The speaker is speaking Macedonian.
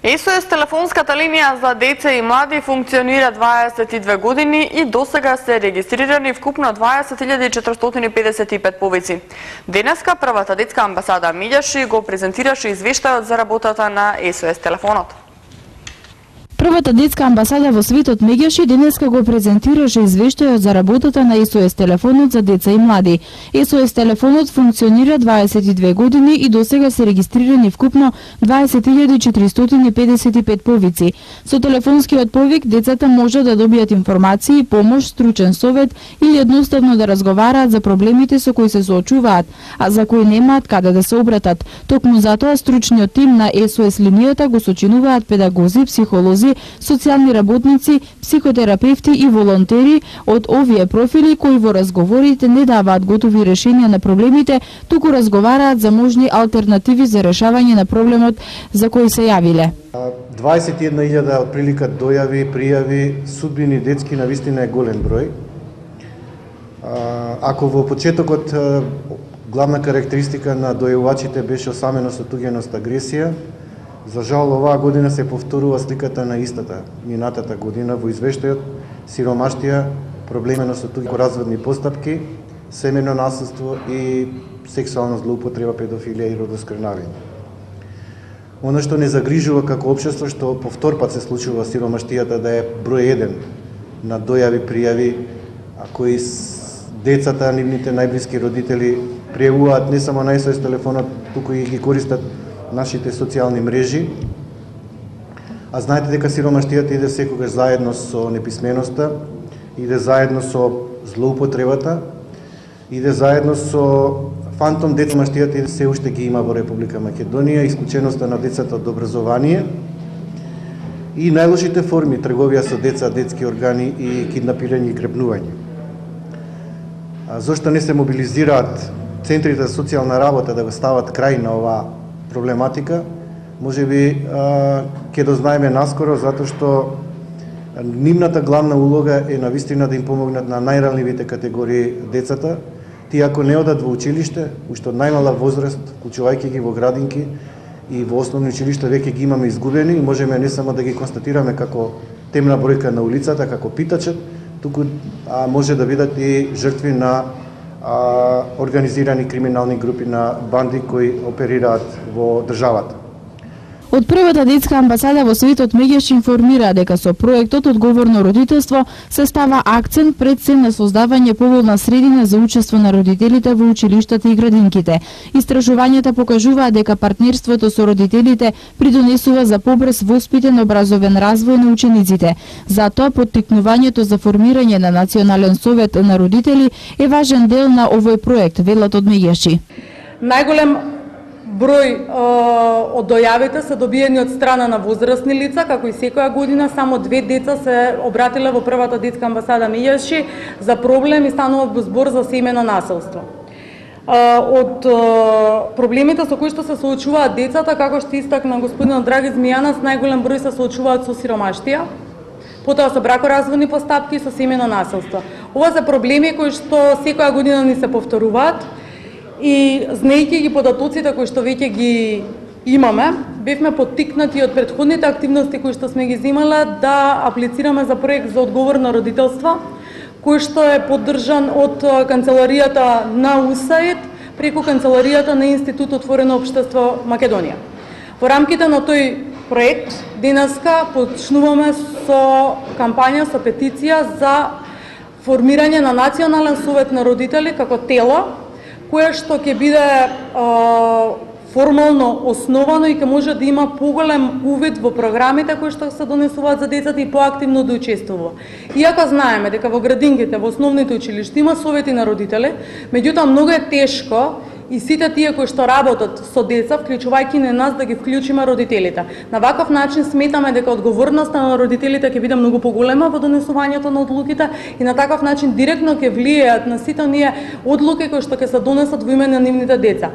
СОС телефонската линија за деца и млади функционира 22 години и досега се регистрирани вкупно 20.455 повици. Денеска првата детска амбасада Милјаши го презентираше извештајот за работата на СОС телефонот. Првата детска амбасада во светот Меѓаши денеска го презентираше извештајот за работата на СОС телефонот за деца и млади. СОС телефонот функционира 22 години и досега се регистрирани вкупно 20.455 повици. Со телефонскиот повик децата може да добијат информации, помош, стручен совет или едноставно да разговараат за проблемите со кои се соочуваат, а за кои немаат каде да се обратат. Токму затоа стручниот тим на СОС линијата го сочинуваат педагози, психолози, социјални работници, психотерапевти и волонтери од овие профили кои во разговорите не даваат готови решенија на проблемите, туку разговараат за можни алтернативи за решавање на проблемот за кој се јавиле. 21.000 отприлика дојави, пријави, судбини детски навистина е голем број. Ако во почетокот главна карактеристика на дојавувачите беше осаменост, отуѓеност, агресија, за жал оваа година се повторува сликата на истата минатата година во извештајот сиромаштија, проблемено со разводни постапки, семејно насилство и сексуална злоупотреба, педофилија и родоскрнавење. Оно што не загрижува како општество што по втор пат се случува сиромаштијата да е број 1 на дојави, пријави, кои децата, нивните најблиски родители пријавуваат не само на СОС телефонот, туку и ги користат нашите социјални мрежи. А знаете дека сиромаштијата иде секогаш заедно со неписменоста, иде заедно со злоупотребата, иде заедно со фантом деца. Маштијата иде се уште ги има во Република Македонија, исклученоста на децата од образование и најлошите форми трговија со деца, детски органи и киднапирање и гребнување. Зошто не се мобилизираат центрите за социјална работа да го стават крај на оваа проблематика, може би ќе дознаеме наскоро, затоа што нивната главна улога е навистина да им помогнат на најранливите категории децата. Тие ако не одат во училиште, уште од најмала возраст, вклучувајќи ги во градинки и во основни училишта, веќе ги имаме изгубени и можеме не само да ги констатираме како темна бројка на улицата, како питачет, туку може да бидат и жртви на организирани криминални групи на банди кои оперираат во државата. Од првата детска амбасада во светот Меѓаши информира дека со проектот Одговорно родителство се става акцент пред се на создавање поволна средина за учество на родителите во училиштата и градинките. Истражувањата покажуваат дека партнерството со родителите придонесува за побрз воспитен образовен развој на учениците. Затоа поттикнувањето за формирање на Национален совет на родители е важен дел на овој проект, велат од Меѓаши. Најголем број од дојавите се добиени од страна на возрастни лица, како и секоја година само 2 деца се обратиле во првата детска амбасада Меѓаши за проблем и станува збор за семејно насилство. Од проблемите со кои што се соочуваат децата, како што истакна господинот Драги Змијанас, најголем број се соочуваат со сиромаштија, потоа со бракоразводни постапки и со семејно насилство. Ова се проблеми кои што секоја година ни се повторуваат. И знаејќи ги податоците кои што веќе ги имаме, бевме поттикнати од претходните активности кои што сме ги земале да аплицираме за проект за одговорно родителство, кој што е поддржан од канцеларијата на УСАИД преку канцеларијата на Институт Отворено општество Македонија. Во рамките на тој проект денеска почнуваме со кампања, со петиција за формирање на Национален совет на родители како тело кое што ќе биде формално основано и ќе може да има поголем увид во програмите кои што се донесуваат за децата и поактивно да учествува. Иако знаеме дека во градинките, во основните училишта има совети на родители, меѓутоа многу е тешко и сите тие кои што работат со деца, вклучувајќи на нас, да ги вклучиме родителите. На ваков начин сметаме дека одговорноста на родителите ќе биде многу поголема во донесувањето на одлуките и на таков начин директно ќе влијаат на сите оние одлуки кои што ќе се донесат во име на нивните деца.